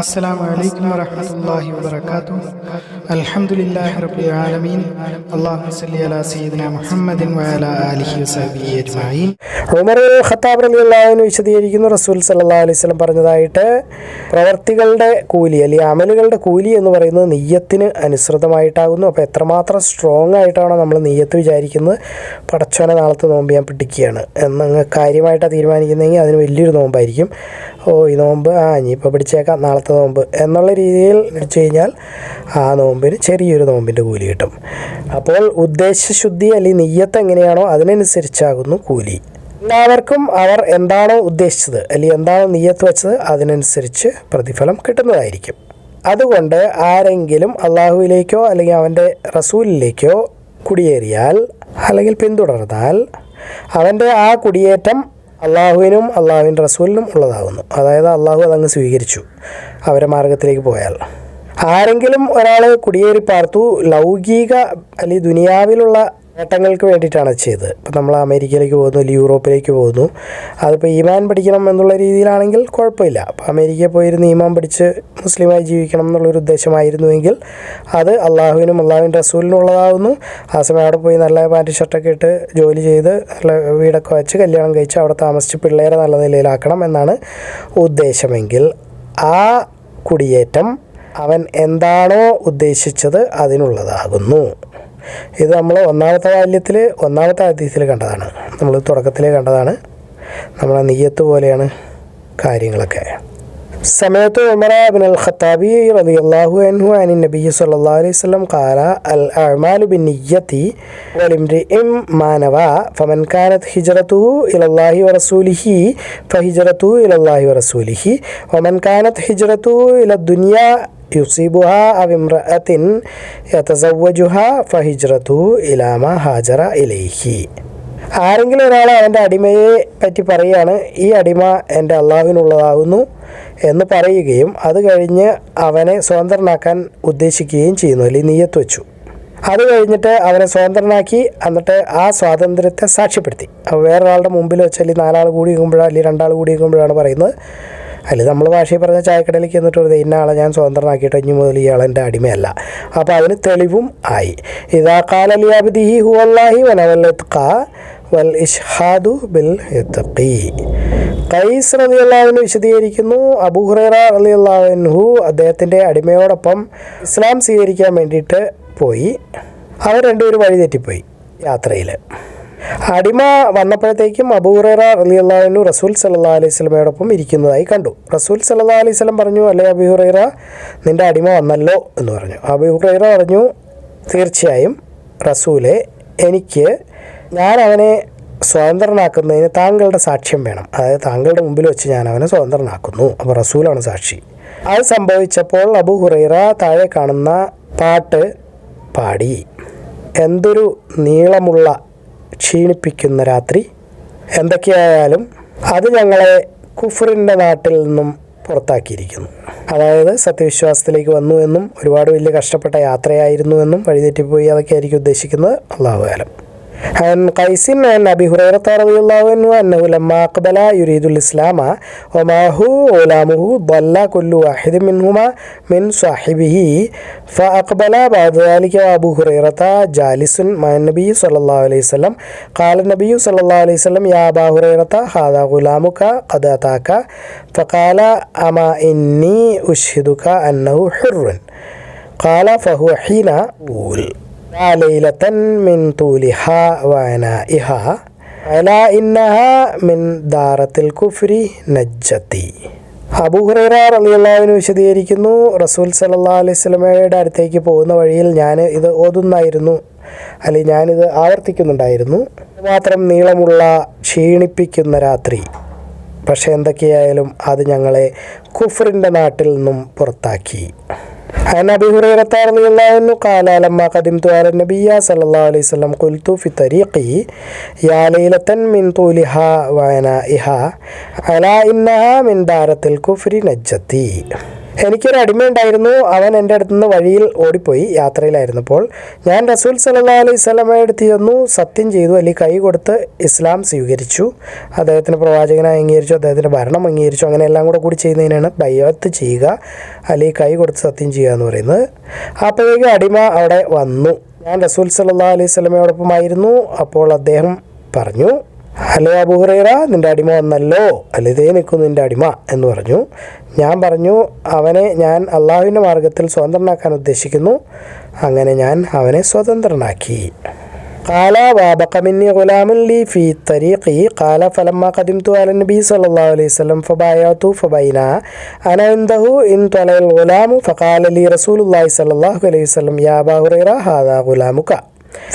السلام عليكم ورحمة الله وبركاته. الحمد لله رب العالمين. اللهم صل على سيدنا محمد وعلى آله وصحبه أجمعين. Umar Khattab റളിയല്ലാഹു അൻഹു വിശദീകരിക്കുന്നു, റസൂൽ സല്ലല്ലാഹു അലൈഹി വസല്ലം പറഞ്ഞതായിട്ട്, പ്രവർത്തികളുടെ കൂലി അല്ലെങ്കിൽ അമലുകളുടെ കൂലി എന്ന് പറയുന്നത് നെയ്യത്തിന് അനുസൃതമായിട്ടാകുന്നു. അപ്പോൾ എത്രമാത്രം സ്ട്രോങ് ആയിട്ടാണോ നമ്മൾ നെയ്യത്ത് വിചാരിക്കുന്നത്, പടച്ചോനെ നാളത്തെ നോമ്പ് ഞാൻ പിടിക്കുകയാണ് എന്നങ്ങ് കാര്യമായിട്ടാണ് തീരുമാനിക്കുന്നതെങ്കിൽ അതിന് വലിയൊരു നോമ്പായിരിക്കും. ഈ നോമ്പ് ഇനിയിപ്പോൾ പിടിച്ചേക്കാം നാളത്തെ നോമ്പ് എന്നുള്ള രീതിയിൽ പിടിച്ചു കഴിഞ്ഞാൽ ആ നോമ്പിന് ചെറിയൊരു നോമ്പിൻ്റെ കൂലി കിട്ടും. അപ്പോൾ ഉദ്ദേശശുദ്ധി അല്ലെങ്കിൽ നെയ്യത്ത് എങ്ങനെയാണോ അതിനനുസരിച്ചാകുന്നു കൂലി. എല്ലാവർക്കും അവർ എന്താണോ ഉദ്ദേശിച്ചത് അല്ലെങ്കിൽ എന്താണോ നെയ്യത്ത് വെച്ചത് അതിനനുസരിച്ച് പ്രതിഫലം കിട്ടുന്നതായിരിക്കും. അതുകൊണ്ട് ആരെങ്കിലും അള്ളാഹുവിലേക്കോ അല്ലെങ്കിൽ അവൻ്റെ റസൂലിലേക്കോ കുടിയേറിയാൽ അല്ലെങ്കിൽ പിന്തുടർന്നാൽ അവൻ്റെ ആ കുടിയേറ്റം അള്ളാഹുവിനും അള്ളാഹുവിൻ്റെ റസൂലിനും ഉള്ളതാകുന്നു. അതായത് അള്ളാഹു അതങ്ങ് സ്വീകരിച്ചു അവരെ മാർഗത്തിലേക്ക് പോയാൽ. ആരെങ്കിലും ഒരാൾ കുടിയേറി പാർത്തു ലൗകിക അല്ലെങ്കിൽ ദുനിയാവിലുള്ള നേട്ടങ്ങൾക്ക് വേണ്ടിയിട്ടാണ് ചെയ്തത്. ഇപ്പം നമ്മൾ അമേരിക്കയിലേക്ക് പോകുന്നു, അല്ലെങ്കിൽ യൂറോപ്പിലേക്ക് പോകുന്നു, അതിപ്പോൾ ഈമാൻ പഠിക്കണം എന്നുള്ള രീതിയിലാണെങ്കിൽ കുഴപ്പമില്ല. അപ്പോൾ അമേരിക്കയിൽ പോയിരുന്ന് ഈമാൻ പഠിച്ച് മുസ്ലിമായി ജീവിക്കണം എന്നുള്ളൊരു ഉദ്ദേശമായിരുന്നുവെങ്കിൽ അത് അള്ളാഹുവിനും അള്ളാഹുവിൻ്റെ റസൂലിനും ഉള്ളതാകുന്നു. ആ സമയം അവിടെ പോയി നല്ല പാൻറ്റ് ഷർട്ടൊക്കെ ഇട്ട് ജോലി ചെയ്ത് നല്ല വീടൊക്കെ വെച്ച് കല്യാണം കഴിച്ച് അവിടെ താമസിച്ച് പിള്ളേരെ നല്ല നിലയിലാക്കണം എന്നാണ് ഉദ്ദേശമെങ്കിൽ ആ കുടിയേറ്റം അവൻ എന്താണോ ഉദ്ദേശിച്ചത് അതിനുള്ളതാകുന്നു. ഇത് നമ്മൾ ഒന്നാമത്തെ ഹദീസിൽ കണ്ടതാണ്, നമ്മൾ തുടക്കത്തിൽ കണ്ടതാണ്. നമ്മളെ നിയ്യത്ത് പോലെയാണ് കാര്യങ്ങളൊക്കെ. സമയത്ത് ഉമർ ഇബ്നുൽ ഖത്താബി റളിയല്ലാഹു അൻഹു അൻ നബി സല്ലല്ലാഹു അലൈഹി വസല്ലം ഖാല അൽ അഅ്മാലു ബിന്നിയ്യതി വലിംരിഇം മാ നവാ ഫമൻ കാനത് ഹിജ്റതുഹു ഇലല്ലാഹി വറസൂലിഹി ഫഹിജ്റതുഹു ഇലല്ലാഹി വറസൂലിഹി വമൻ കാനത് ഹിജ്റതുഹു ഇലദ്ദുനിയാ യുസീബുഹ അവ ഇംറഅത്തിൻ യതസവ്വജുഹ ഫഹിജ്റതുഹു ഇലാ മാ ഹാജറ ഇലൈഹി. ആരെങ്കിലും ഒരാൾ അവൻ്റെ അടിമയെ പറ്റി പറയുകയാണ്, ഈ അടിമ എൻ്റെ അള്ളാഹുവിനുള്ളതാകുന്നു എന്ന് പറയുകയും അത് കഴിഞ്ഞ് അവനെ സ്വതന്ത്രനാക്കാൻ ഉദ്ദേശിക്കുകയും ചെയ്യുന്നു, അല്ലെങ്കിൽ നിയ്യത്ത് വെച്ചു. അത് കഴിഞ്ഞിട്ട് അവനെ സ്വതന്ത്രനാക്കി എന്നിട്ട് ആ സ്വാതന്ത്ര്യത്തെ സാക്ഷ്യപ്പെടുത്തി. അപ്പോൾ വേറൊരാളുടെ മുമ്പിൽ വെച്ച് അല്ലെങ്കിൽ 4 ആൾ കൂടി നിൽക്കുമ്പോഴോ അല്ലെങ്കിൽ 2 ആൾ കൂടി നിൽക്കുമ്പോഴാണ് പറയുന്നത്. അല്ലെങ്കിൽ നമ്മൾ ഭാഷയിൽ പറഞ്ഞ ചായക്കടയിലേക്ക് എന്നിട്ട് പറയുന്നത് ഇന്ന ആളെ ഞാൻ സ്വതന്ത്രനാക്കിയിട്ട് ഇനി മുതൽ ഇയാൾ എൻ്റെ അടിമയല്ല. അപ്പോൾ അതിന് തെളിവും ആയി. ഇദാ ഖാല ലി അബ്ദിഹി ഹുവല്ലാഹി വനവൽ ഇത്ഖാ വൽ ഇശ്ഹാദു ബിൽ ഇത്ഖി. ഖൈസ് റളിയല്ലാഹു അൻഹു വിശദീകരിക്കുന്നു, അബൂ ഹുറൈറ റളിയല്ലാഹു അൻഹു അദ്ദേഹത്തിൻ്റെ അടിമയോടൊപ്പം ഇസ്ലാം സ്വീകരിക്കാൻ വേണ്ടിയിട്ട് പോയി. അവർ രണ്ടുപേരും വഴി തെറ്റിപ്പോയി യാത്രയിൽ. അടിമ വന്നപ്പോഴത്തേക്കും അബൂ ഹുറൈറ റളിയല്ലാഹു അൻഹു റസൂൽ സല്ലല്ലാഹു അലൈഹി വസല്ലമയോടൊപ്പം ഇരിക്കുന്നതായി കണ്ടു. റസൂൽ സല്ലല്ലാഹു അലൈഹി വസല്ലം പറഞ്ഞു, അല്ലേ അബൂ ഹുറൈറ, നിൻ്റെ അടിമ വന്നല്ലോ എന്ന് പറഞ്ഞു. അബൂ ഹുറൈറ പറഞ്ഞു, തീർച്ചയായും റസൂലെ, ഞാൻ അവനെ സ്വതന്ത്രനാക്കുന്നതിന് താങ്കളുടെ സാക്ഷ്യം വേണം. അതായത് താങ്കളുടെ മുമ്പിൽ വെച്ച് ഞാൻ അവനെ സ്വതന്ത്രനാക്കുന്നു. അപ്പോൾ റസൂലാണ് സാക്ഷി. അത് സംഭവിച്ചപ്പോൾ അബൂ ഹുറൈറ താഴെ കാണുന്ന പാട്ട് പാടി, എന്തൊരു നീളമുള്ള ക്ഷീണിപ്പിക്കുന്ന രാത്രി, എന്തൊക്കെയായാലും അത് ഞങ്ങളെ കുഫറിൻ്റെ നാട്ടിൽ നിന്നും പുറത്താക്കിയിരിക്കുന്നു. അതായത് സത്യവിശ്വാസത്തിലേക്ക് വന്നു എന്നും ഒരുപാട് വലിയ കഷ്ടപ്പെട്ട യാത്രയായിരുന്നു എന്നും വഴിതെറ്റിപ്പോയി, അതൊക്കെ ആയിരിക്കും ഉദ്ദേശിക്കുന്നത്. അല്ലാഹു അഅലം. عن قيس عن أبي هريرة رضي الله عنه أنه لما أقبل يريد الإسلام ومعه غلامه ضل كل واحد منهما من صاحبه فأقبل بعد ذلك وأبو هريرة جالس مع النبي صلى الله عليه وسلم. قال النبي صلى الله عليه وسلم يا أبا هريرة هذا غلامك قد أتاك فقال أما إني أشهدك أنه حر. قال فهو حين أقول يا ليلة من طولها وعنائها ألا إنها من دارة الكفر نجتي. അബൂ ഹുറൈറ റളിയല്ലാഹു അൻഹു വിശദീകരിക്കുന്നു, റസൂൽ സല്ലല്ലാഹു അലൈഹി വസല്ലമയുടെ അടുത്തേക്ക് പോകുന്ന വഴിയിൽ ഞാൻ ഇത് ഓതുന്നായിരുന്നു, അല്ലെങ്കിൽ ഞാനിത് ആവർത്തിക്കുന്നുണ്ടായിരുന്നു. മാത്രം നീളമുള്ള ക്ഷീണിപ്പിക്കുന്ന രാത്രി, പക്ഷേ എന്തൊക്കെയായാലും അത് ഞങ്ങളെ കുഫറിൻ്റെ നാട്ടിൽ നിന്നും പുറത്താക്കി. عن أبي هريرة رضي الله عنه قال لما قدمت على النبي صلى الله عليه وسلم قلت في طريقي يا ليلة من طولها وعنائها ألا إنها من دارة الكفر نجتي. എനിക്കൊരു അടിമയുണ്ടായിരുന്നു. അവൻ എൻ്റെ അടുത്ത് നിന്ന് വഴിയിൽ ഓടിപ്പോയി. യാത്രയിലായിരുന്നപ്പോൾ ഞാൻ റസൂൽ സല്ലല്ലാഹു അലൈഹി വസല്ലമയുടെ അടുത്ത് ചെന്നു, സത്യം ചെയ്തു, അല്ലെങ്കിൽ കൈ കൊടുത്ത് ഇസ്ലാം സ്വീകരിച്ചു, അദ്ദേഹത്തിന് പ്രവാചകനായി അംഗീകരിച്ചു, അദ്ദേഹത്തിൻ്റെ ഭരണം അംഗീകരിച്ചു. അങ്ങനെ എല്ലാം കൂടി ചെയ്യുന്നതിനാണ് ബൈഅത്ത് ചെയ്യുക, അല്ലെങ്കിൽ കൈ കൊടുത്ത് സത്യം ചെയ്യുക എന്ന് പറയുന്നത്. അപ്പോഴേക്കും അടിമ അവിടെ വന്നു. ഞാൻ റസൂൽ സല്ലല്ലാഹു അലൈഹി വസല്ലമയോടൊപ്പമായിരുന്നു. അപ്പോൾ അദ്ദേഹം പറഞ്ഞു, ഹലോ അബൂ ഹുറൈറ, നിൻ്റെ അടിമ വന്നല്ലോ, അല്ലിതേ നിൽക്കുന്നു നിൻ്റെ അടിമ എന്ന് പറഞ്ഞു. ഞാൻ പറഞ്ഞു, അവനെ ഞാൻ അള്ളാഹുവിൻ്റെ മാർഗത്തിൽ സ്വതന്ത്രനാക്കാൻ ഉദ്ദേശിക്കുന്നു. അങ്ങനെ ഞാൻ അവനെ സ്വതന്ത്രനാക്കി. قال وابق مني غلام لي في طريقي قال فلما قدمت على النبي صلى الله عليه وسلم فبايعته فبينا أنا عنده إن طلع الغلام فقال لي رسول الله صلى الله عليه وسلم يا أبا هريرة هذا غلامك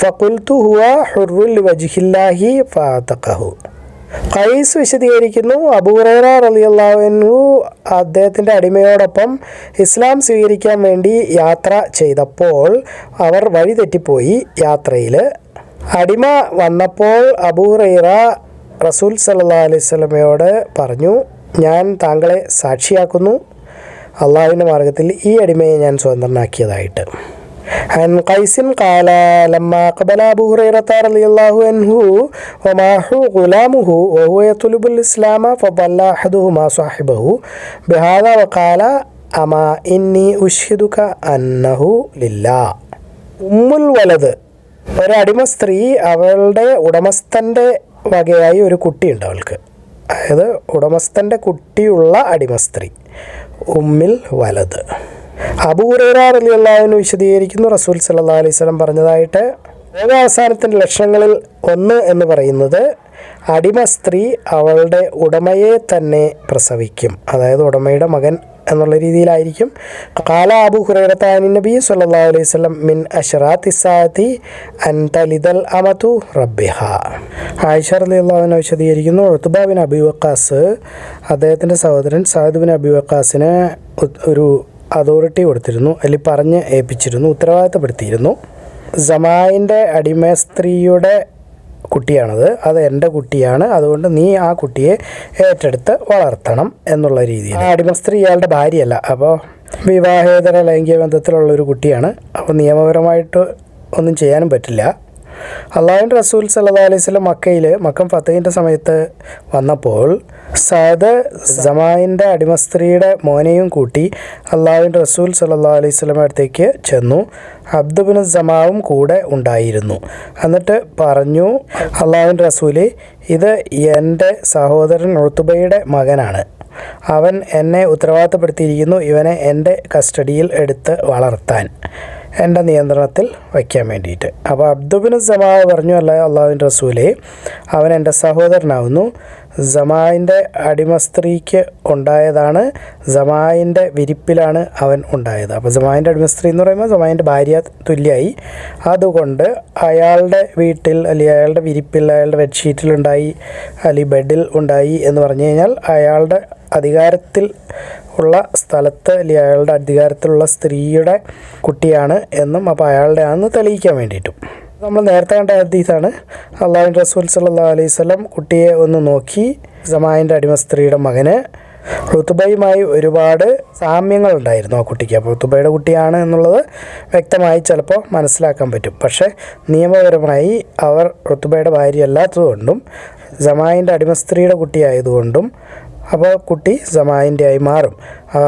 فقلت هو حر لوجه الله فاعتقه. ഖൈസ് വിശദീകരിക്കുന്നു, അബൂ ഹുറൈറ റളിയല്ലാഹു അൻഹു അദ്ദേഹത്തിൻ്റെ അടിമയോടൊപ്പം ഇസ്ലാം സ്വീകരിക്കാൻ വേണ്ടി യാത്ര ചെയ്തപ്പോൾ അവർ വഴി തെറ്റിപ്പോയി. യാത്രയിൽ അടിമ വന്നപ്പോൾ അബൂ ഹുറൈറ റസൂൽ സല്ലല്ലാഹു അലൈഹി വസല്ലമയോട് പറഞ്ഞു, ഞാൻ താങ്കളെ സാക്ഷിയാക്കുന്നു അള്ളാഹുവിൻ്റെ മാർഗത്തിൽ ഈ അടിമയെ ഞാൻ സ്വതന്ത്രനാക്കിയതായിട്ട്. عن قيس قال لما قبل أبو هريرة رضي الله عنه ومعه غلامه وهو يطلب الإسلام فضل أحدهما صاحبه بهذا وقال أما إني أشهدك أنه لله. ഉമ്മുൽ വലത്, ഒരടിമ സ്ത്രീ അവളുടെ ഉടമസ്ഥൻ്റെ വകയായി ഒരു കുട്ടിയുണ്ട് അവൾക്ക്, അതായത് ഉടമസ്ഥൻ്റെ കുട്ടിയുള്ള അടിമ സ്ത്രീ, ഉമ്മിൽ വലത്. അബൂ ഹുറൈറ റളിയല്ലാഹു അൻഹു വിശദീകരിക്കുന്നു, റസൂൽ സല്ലല്ലാഹു അലൈഹി വസല്ലം പറഞ്ഞതായിട്ട്, ലോകാവസാനത്തിൻ്റെ ലക്ഷണങ്ങളിൽ ഒന്ന് എന്ന് പറയുന്നത് അടിമ സ്ത്രീ അവളുടെ ഉടമയെ തന്നെ പ്രസവിക്കും, അതായത് ഉടമയുടെ മകൻ എന്നുള്ള രീതിയിലായിരിക്കും. ഖാല അബൂ ഹുറൈറ അൻ നബി സല്ലല്ലാഹു അലൈഹി വസല്ലം മിൻ അശ്റാത്തി സാഅതി അൻ തലിദൽ അമതു റബ്ബിഹ. ആയിഷ റളിയല്ലാഹു അൻഹ വിശദീകരിക്കുന്നു, ഉത്ബ ബിൻ അബി വഖാസ് അദ്ദേഹത്തിൻ്റെ സഹോദരൻ സഅദ് ബിൻ അബി വഖാസിന് ഒരു അതോറിറ്റി കൊടുത്തിരുന്നു, അല്ലെങ്കിൽ പറഞ്ഞ് ഏൽപ്പിച്ചിരുന്നു, ഉത്തരവാദിത്തപ്പെടുത്തിയിരുന്നു. ജമായിൻ്റെ അടിമ സ്ത്രീയുടെ കുട്ടിയാണത്, അത് എൻ്റെ കുട്ടിയാണ്, അതുകൊണ്ട് നീ ആ കുട്ടിയെ ഏറ്റെടുത്ത് വളർത്തണം എന്നുള്ള രീതിയിൽ. ആ അടിമ സ്ത്രീ ഇയാളുടെ ഭാര്യയല്ല, അപ്പോൾ വിവാഹേതര ലൈംഗിക ബന്ധത്തിലുള്ളൊരു കുട്ടിയാണ്, അപ്പോൾ നിയമപരമായിട്ട് ഒന്നും ചെയ്യാനും പറ്റില്ല. അള്ളാഹുവിൻ്റെ റസൂൽ സല്ലല്ലാഹു അലൈഹി വസല്ലം മക്കം ഫതഹിൻ്റെ സമയത്ത് വന്നപ്പോൾ സഅദ് ജമായിൻ്റെ അടിമ സ്ത്രീയുടെ മോനെയും കൂട്ടി അള്ളാഹുവിൻ്റെ റസൂൽ സല്ലല്ലാഹു അലൈഹി വസല്ലം അടുത്തേക്ക് ചെന്നു. അബ്ദു ബിൻ ജമാവും കൂടെ ഉണ്ടായിരുന്നു. എന്നിട്ട് പറഞ്ഞു, അള്ളാഹുവിൻ്റെ റസൂലെ, ഇത് എൻ്റെ സഹോദരൻ ഉത്ബയുടെ മകനാണ്, അവൻ എന്നെ ഉത്തരവാദിത്തപ്പെടുത്തിയിരിക്കുന്നു ഇവനെ എൻ്റെ കസ്റ്റഡിയിൽ എടുത്ത് വളർത്താൻ, എൻ്റെ നിയന്ത്രണത്തിൽ വയ്ക്കാൻ വേണ്ടിയിട്ട്. അപ്പോൾ അബ്ദുബിന് ജമാവ് പറഞ്ഞു, അള്ളാഹുവിൻ്റെ റസൂലെ, അവൻ എൻ്റെ സഹോദരനാവുന്നു, ജമായിൻ്റെ അടിമ സ്ത്രീക്ക് ഉണ്ടായതാണ്, ജമായിൻ്റെ വിരിപ്പിലാണ് അവൻ ഉണ്ടായത്. അപ്പോൾ ജമായിൻ്റെ അടിമ സ്ത്രീ എന്ന് പറയുമ്പോൾ ജമായിൻ്റെ ഭാര്യ തുല്യമായി. അതുകൊണ്ട് അയാളുടെ വീട്ടിൽ, അല്ലെങ്കിൽ അയാളുടെ വിരിപ്പിൽ, അയാളുടെ ബെഡ്ഷീറ്റിലുണ്ടായി, അല്ലെങ്കിൽ ബെഡിൽ ഉണ്ടായി എന്ന് പറഞ്ഞു കഴിഞ്ഞാൽ അയാളുടെ അധികാരത്തിൽ ഉള്ള സ്ഥലത്ത്, അല്ലെങ്കിൽ അയാളുടെ അധികാരത്തിലുള്ള സ്ത്രീയുടെ കുട്ടിയാണ് എന്നും, അപ്പോൾ അയാളുടെ ആണെന്ന് തെളിയിക്കാൻ വേണ്ടിയിട്ടും. നമ്മൾ നേരത്തെ കണ്ട ഹദീസാണ്. അള്ളാഹുവിൻ്റെ റസൂൽ സല്ലല്ലാഹു അലൈഹി വസല്ലം കുട്ടിയെ ഒന്ന് നോക്കി, ജമായിൻ്റെ അടിമ സ്ത്രീയുടെ മകന് ഉത്ബയുമായി ഒരുപാട് സാമ്യങ്ങളുണ്ടായിരുന്നു ആ കുട്ടിക്ക്. അപ്പോൾ ഉത്ബയുടെ കുട്ടിയാണ് എന്നുള്ളത് വ്യക്തമായി ചിലപ്പോൾ മനസ്സിലാക്കാൻ പറ്റും. പക്ഷേ നിയമപരമായി അവർ ഉത്ബയുടെ ഭാര്യ അല്ലാത്തതുകൊണ്ടും ജമായിൻ്റെ അടിമ സ്ത്രീയുടെ കുട്ടിയായതുകൊണ്ടും അപ്പോൾ കുട്ടി ജമായിൻ്റെ ആയി മാറും.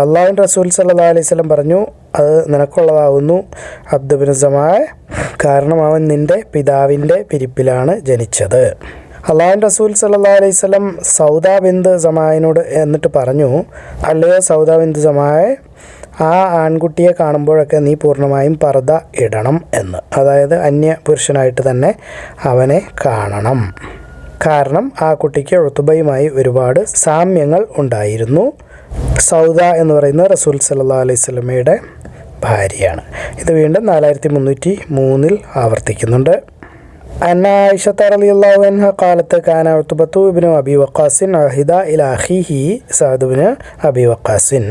അള്ളാഹുവിൻ്റെ റസൂൽ സല്ലല്ലാഹു അലൈഹി വസല്ലം പറഞ്ഞു, അത് നിനക്കുള്ളതാവുന്നു അബ്ദു ബിൻ ജമാഅ്, കാരണം അവൻ നിൻ്റെ പിതാവിൻ്റെ പിരിപ്പിലാണ് ജനിച്ചത്. അള്ളാഹുവിൻ്റെ റസൂൽ സല്ലല്ലാഹു അലൈഹി വസല്ലം സൗദ ബിന്ത് ജമാഅിനോട് എന്നിട്ട് പറഞ്ഞു, അല്ലയോ സൗദ ബിന്ത് ജമാഅ്, ആ ആൺകുട്ടിയെ കാണുമ്പോഴൊക്കെ നീ പൂർണ്ണമായും പർദ്ദ ഇടണം എന്ന്, അതായത് അന്യ പുരുഷനായിട്ട് തന്നെ അവനെ കാണണം. കാരണം ആ കുട്ടിക്ക് ഉത്ബയുമായി ഒരുപാട് സാമ്യങ്ങൾ ഉണ്ടായിരുന്നു. സൗദ എന്ന് പറയുന്നത് റസൂൽ സല്ലല്ലാഹു അലൈഹി വസല്ലമയുടെ ഭാര്യയാണ്. ഇത് വീണ്ടും 4303 ആവർത്തിക്കുന്നുണ്ട്. അന്ന ആയിഷത റളിയല്ലാഹു അൻഹ ഖാലത്ത് കാന ഉത്ബത്തു ഇബ്നു അബി വഖാസിൻ അഹിദ ഇലാ അഖീഹി സഅദ് ഇബ്നു അബി വഖാസിൻ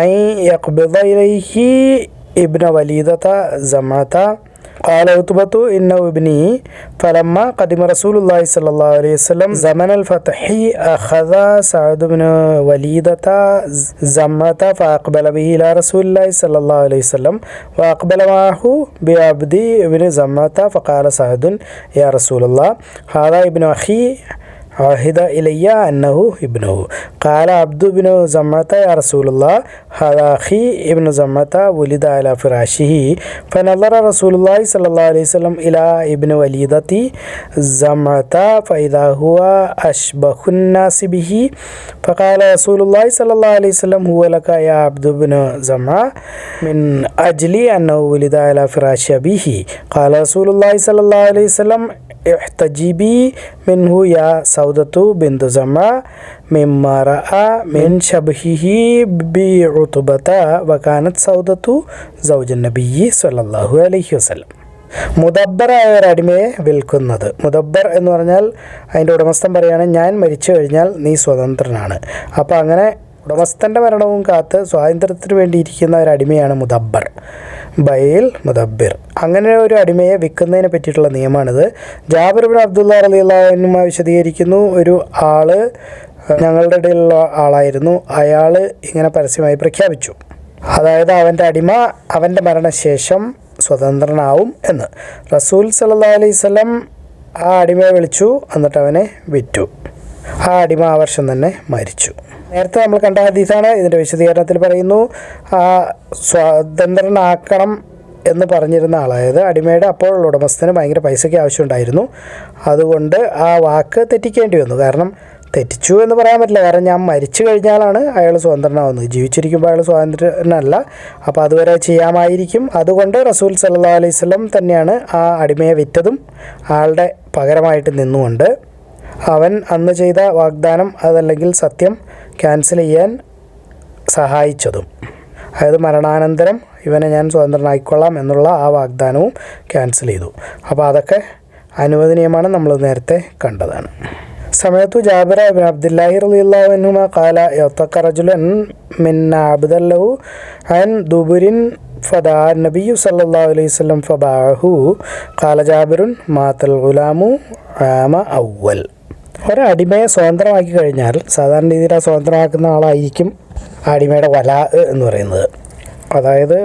അൻ യഖ്ബിദ ഇലൈഹി ഇബ്നു വലീദത ജമഅത قال عتبة إنه ابني فلما قدم رسول الله صلى الله عليه وسلم زمن الفتح أخذ سعد بن وليدة زمرة فأقبل به إلى رسول الله صلى الله عليه وسلم وأقبل معه بعبد بن زمرة فقال سعد يا رسول الله هذا ابن أخي عهد إلي أنه ابنه. قال عبد بن زمرة يا رسول الله هذا أخي ابن زمرة ولد على فراشه. فنظر رسول الله صلى الله عليه وسلم إلى ابن وليدة زمرة فإذا هو أشبه الناس به. فقال رسول الله صلى الله عليه وسلم هو لك يا عبد بن زمرة من أجل أنه ولد على فراش أبيه. قال رسول الله صلى الله عليه وسلم احتجبي منه يا سودة بنت زمرة مما رأى من شبهه بعتبة وكانت سودة زوج النبي صلى الله عليه وسلم. മുദബ്ബറായ ഒരു അടിമയെ വിൽക്കുന്നത്. മുദബ്ബർ എന്ന് പറഞ്ഞാൽ അതിൻ്റെ ഉടമസ്ഥൻ പറയുകയാണ് ഞാൻ മരിച്ചു കഴിഞ്ഞാൽ നീ സ്വതന്ത്രനാണ്. അപ്പോൾ അങ്ങനെ ഉടമസ്ഥൻ്റെ മരണവും കാത്ത് സ്വാതന്ത്ര്യത്തിന് വേണ്ടി ഇരിക്കുന്ന ഒരു അടിമയാണ് മുദബ്ബർ, ബൈൽ മുദബ്ബിർ. അങ്ങനെ ഒരു അടിമയെ വിൽക്കുന്നതിനെ പറ്റിയിട്ടുള്ള നിയമമാണിത്. ജാബിർ ബിൻ അബ്ദുള്ള റളിയല്ലാഹു അൻഹു വിശദീകരിക്കുന്നു, ഒരു ആള് ഞങ്ങളുടെ ഇടയിലുള്ള ആളായിരുന്നു. അയാൾ ഇങ്ങനെ പരസ്യമായി പ്രഖ്യാപിച്ചു, അതായത് അവൻ്റെ അടിമ അവൻ്റെ മരണശേഷം സ്വതന്ത്രനാവും എന്ന്. റസൂൽ സല്ലല്ലാഹു അലൈഹി വസല്ലം ആ അടിമയെ വിളിച്ചു, എന്നിട്ട് അവനെ വിറ്റു. ആ അടിമ ആ വർഷം തന്നെ മരിച്ചു. നേരത്തെ നമ്മൾ കണ്ട ഹദീസാണ്. ഇതിൻ്റെ വിശദീകരണത്തിൽ പറയുന്നു, ആ സ്വതന്ത്രനാക്കണം എന്ന് പറഞ്ഞിരുന്ന ആളായത് അടിമയുടെ അപ്പോഴുള്ള ഉടമസ്ഥന് ഭയങ്കര പൈസയ്ക്ക് ആവശ്യമുണ്ടായിരുന്നു. അതുകൊണ്ട് ആ വാക്ക് തെറ്റിക്കേണ്ടി വന്നു. കാരണം തെറ്റിച്ചു എന്ന് പറയാൻ പറ്റില്ല, കാരണം ഞാൻ മരിച്ചു കഴിഞ്ഞാലാണ് അയാൾ സ്വതന്ത്രനാവുന്നത്, ജീവിച്ചിരിക്കുമ്പോൾ അയാൾ സ്വതന്ത്രനല്ല. അപ്പോൾ അതുവരെ ചെയ്യാമായിരിക്കും. അതുകൊണ്ട് റസൂൽ സല്ലല്ലാഹു അലൈഹി വസല്ലം തന്നെയാണ് ആ അടിമയെ വിറ്റതും ആളുടെ പകരമായിട്ട് നിന്നുകൊണ്ട് അവൻ അന്ന് ചെയ്ത വാഗ്ദാനം അതല്ലെങ്കിൽ സത്യം ക്യാൻസൽ ചെയ്യാൻ സഹായിച്ചതും. അതായത് മരണാനന്തരം ഇവനെ ഞാൻ സ്വതന്ത്രനായിക്കൊള്ളാം എന്നുള്ള ആ വാഗ്ദാനവും ക്യാൻസൽ ചെയ്തു. അപ്പോൾ അതൊക്കെ അനുവദനീയമാണ്, നമ്മൾ നേരത്തെ കണ്ടതാണ്. സമയത്തു ജാബിർ ഇബ്നു അബ്ദുല്ലാഹി റളിയല്ലാഹു അൻഹുമാ ഖാല യതഖ റജുലൻ മിൻ അബ്ദല്ലഹു അൻ ദുബുരിൻ ഫദാ നബിയു സല്ലല്ലാഹു അലൈഹി വസല്ലം ഫബാഹു. ഖാല ജാബിറുൻ മാതൽ ഗുലാമു ആമ അവൽ. ഒരടിമയെ സ്വതന്ത്രമാക്കി കഴിഞ്ഞാൽ സാധാരണ രീതിയിൽ ആ സ്വതന്ത്രമാക്കുന്ന ആളായിരിക്കും അടിമയുടെ വലാ എന്ന് പറയുന്നത്. അതായത്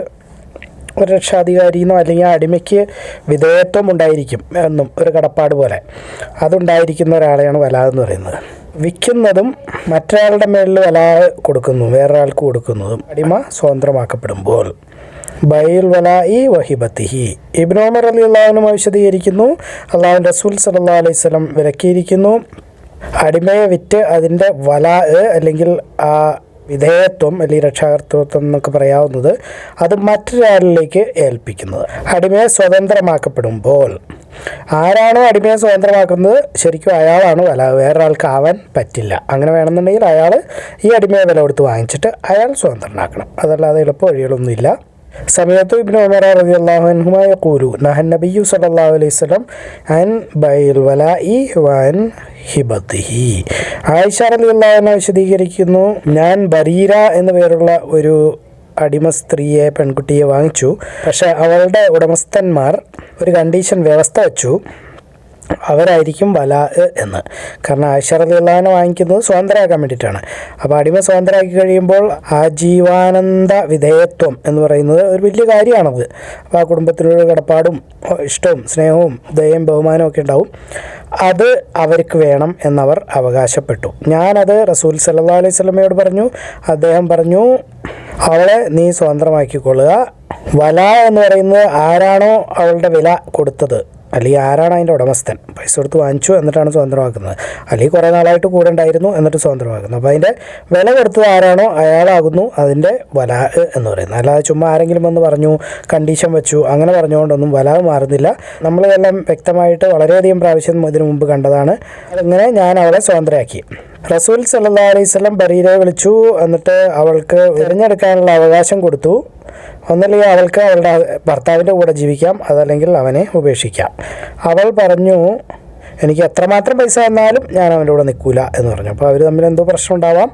ഒരു രക്ഷാധികാരിയെന്നോ അല്ലെങ്കിൽ ആ അടിമയ്ക്ക് വിധേയത്വം ഉണ്ടായിരിക്കും എന്നും ഒരു കടപ്പാട് പോലെ അതുണ്ടായിരിക്കുന്ന ഒരാളെയാണ് വലാ എന്ന് പറയുന്നത്. വിൽക്കുന്നതും മറ്റൊരാളുടെ മേളിൽ വലാ കൊടുക്കുന്നു, വേറൊരാൾക്ക് കൊടുക്കുന്നതും അടിമ സ്വതന്ത്രമാക്കപ്പെടുമ്പോൾ. ബൈൽ വലാഇ വഹിബത്തിഹി. ഇബ്നു ഉമർ റളിയല്ലാഹു അൻഹു വിശദീകരിക്കുന്നു, അല്ലാഹുവിൻ്റെ റസൂൽ സല്ലല്ലാഹു അലൈഹി വസല്ലം വിലക്കിയിരിക്കുന്നു, അടിമയെ വിറ്റ് അതിൻ്റെ വലാ അല്ലെങ്കിൽ ആ വിധേയത്വം അല്ലെങ്കിൽ രക്ഷാകർതൃത്വം എന്നൊക്കെ പറയാവുന്നത് അത് മറ്റൊരാളിലേക്ക് ഏൽപ്പിക്കുന്നത്. അടിമയെ സ്വതന്ത്രമാക്കപ്പെടുമ്പോൾ ആരാണോ അടിമയെ സ്വതന്ത്രമാക്കുന്നത് ശരിക്കും അയാളാണ് വല, വേറൊരാൾക്ക് ആവാൻ പറ്റില്ല. അങ്ങനെ വേണമെന്നുണ്ടെങ്കിൽ അയാൾ ഈ അടിമയെ വില കൊടുത്ത് വാങ്ങിച്ചിട്ട് അയാൾ സ്വതന്ത്രനാക്കണം, അതല്ലാതെ എളുപ്പ വഴികളൊന്നുമില്ല. സമയത്തു ഇബ്നു ഉമർ റളിയല്ലാഹു അൻഹുമാ യഖൂലു നഹ നബിയ്യു സല്ലല്ലാഹു അലൈഹി വസല്ലം അൻ ബൈൽ വലാഇ വഅൻ ഹിബത്തിഹി. ആയിഷ റളിയല്ലാഹു അൻഹ വിശദീകരിക്കുന്നു, ഞാൻ ബരീര എന്ന പേരുള്ള ഒരു അടിമ സ്ത്രീയെ, പെൺകുട്ടിയെ വാങ്ങിച്ചു. പക്ഷേ അവളുടെ ഉടമസ്ഥന്മാർ ഒരു കണ്ടീഷൻ വ്യവസ്ഥ വെച്ചു, അവരായിരിക്കും വലാ എന്ന്. കാരണം ആയിഷ റളിയല്ലാഹു അൻഹ വാങ്ങിക്കുന്നത് സ്വതന്ത്രമാക്കാൻ വേണ്ടിയിട്ടാണ്. അപ്പോൾ അടിമ സ്വതന്ത്രമാക്കി കഴിയുമ്പോൾ ആജീവാനന്ദ വിധേയത്വം എന്ന് പറയുന്നത് ഒരു വലിയ കാര്യമാണത്. അപ്പോൾ ആ കുടുംബത്തിനൊരു കടപ്പാടും ഇഷ്ടവും സ്നേഹവും ദയയും ബഹുമാനവും ഒക്കെ ഉണ്ടാവും. അത് അവർക്ക് വേണം എന്നവർ അവകാശപ്പെട്ടു. ഞാനത് റസൂൽ സല്ലല്ലാഹു അലൈഹി വസല്ലമയോട് പറഞ്ഞു. അദ്ദേഹം പറഞ്ഞു, അവളെ നീ സ്വതന്ത്രമാക്കിക്കൊള്ളുക. വല എന്ന് പറയുന്നത് ആരാണോ അവളുടെ വില കൊടുത്തത് അല്ലെങ്കിൽ ആരാണ് അതിൻ്റെ ഉടമസ്ഥൻ, പൈസ കൊടുത്ത് വാങ്ങിച്ചു എന്നിട്ടാണ് സ്വതന്ത്രമാക്കുന്നത്, അല്ലെങ്കിൽ കുറേ നാളായിട്ട് കൂടെ ഉണ്ടായിരുന്നു എന്നിട്ട് സ്വതന്ത്രമാക്കുന്നത്. അപ്പോൾ അതിൻ്റെ വില കൊടുത്തത് ആരാണോ അയാളാകുന്നു അതിൻ്റെ വലാ എന്ന് പറയുന്നത്. അല്ലാതെ ചുമ്മാ ആരെങ്കിലും വന്ന് പറഞ്ഞു, കണ്ടീഷൻ വെച്ചു, അങ്ങനെ പറഞ്ഞുകൊണ്ടൊന്നും വലാ മാറുന്നില്ല. നമ്മളിതെല്ലാം വ്യക്തമായിട്ട് വളരെയധികം പ്രാവശ്യം ഇതിനു മുമ്പ് കണ്ടതാണ്. അങ്ങനെ ഞാൻ അവളെ സ്വതന്ത്രയാക്കി. റസൂൽ സല്ലല്ലാഹു അലൈഹി വസല്ലം ബരീരയെ വിളിച്ചു, എന്നിട്ട് അവൾക്ക് തിരഞ്ഞെടുക്കാനുള്ള അവകാശം കൊടുത്തു. ഒന്നല്ലെങ്കിൽ അവൾക്ക് അവളുടെ ഭർത്താവിൻ്റെ കൂടെ ജീവിക്കാം, അതല്ലെങ്കിൽ അവനെ ഉപേക്ഷിക്കാം. അവൾ പറഞ്ഞു, എനിക്ക് എത്രമാത്രം പൈസ തന്നാലും ഞാൻ അവൻ്റെ കൂടെ നിൽക്കില്ല എന്ന് പറഞ്ഞു. അപ്പോൾ അവർ തമ്മിൽ എന്തോ പ്രശ്നം ഉണ്ടാവാം,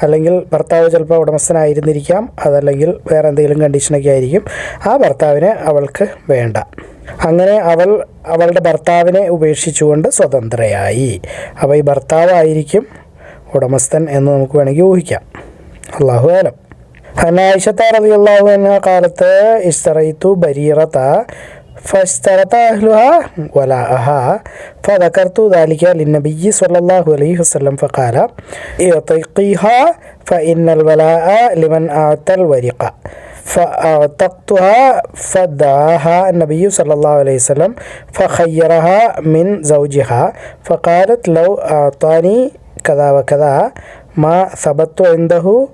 അല്ലെങ്കിൽ ഭർത്താവ് ചിലപ്പോൾ ഉടമസ്ഥനായിരുന്നിരിക്കാം, അതല്ലെങ്കിൽ വേറെ എന്തെങ്കിലും കണ്ടീഷനൊക്കെ ആയിരിക്കും. ആ ഭർത്താവിനെ അവൾക്ക് വേണ്ട. അങ്ങനെ അവൾ അവളുടെ ഭർത്താവിനെ ഉപേക്ഷിച്ചുകൊണ്ട് സ്വതന്ത്രയായി. അപ്പോൾ ഈ ഭർത്താവായിരിക്കും ഉടമസ്ഥൻ എന്ന് നമുക്ക് വേണമെങ്കിൽ ഊഹിക്കാം. അല്ലാഹു ആലം. عن عائشة رضي الله عنها قالت اشتريت بريرة فاشترط أهلها ولاءها فذكرت ذلك للنبي صلى الله عليه وسلم فقال اعتقيها فإن الولاء لمن أعطى الورقة فأعتقتها فدعاها النبي صلى الله عليه وسلم فخيرها من زوجها فقالت لو أعطاني كذا وكذا ما ثبت عنده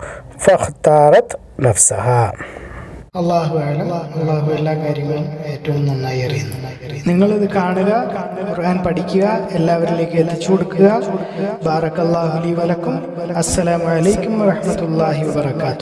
فاختارت نفسها. അള്ളാഹു അഅലം. അള്ളാഹു എല്ലാ കാര്യങ്ങളും ഏറ്റവും നന്നായി അറിയുന്നു. നിങ്ങളിത് കാണുക, ഖുർആൻ പഠിക്കുക, എല്ലാവരിലേക്ക് എത്തിച്ചു കൊടുക്കുക. ബാറക്കല്ലാഹു ലി വലക്കും. അസ്സലാമു അലൈക്കും വറഹ്മത്തുള്ളാഹി വബറകാതുഹു.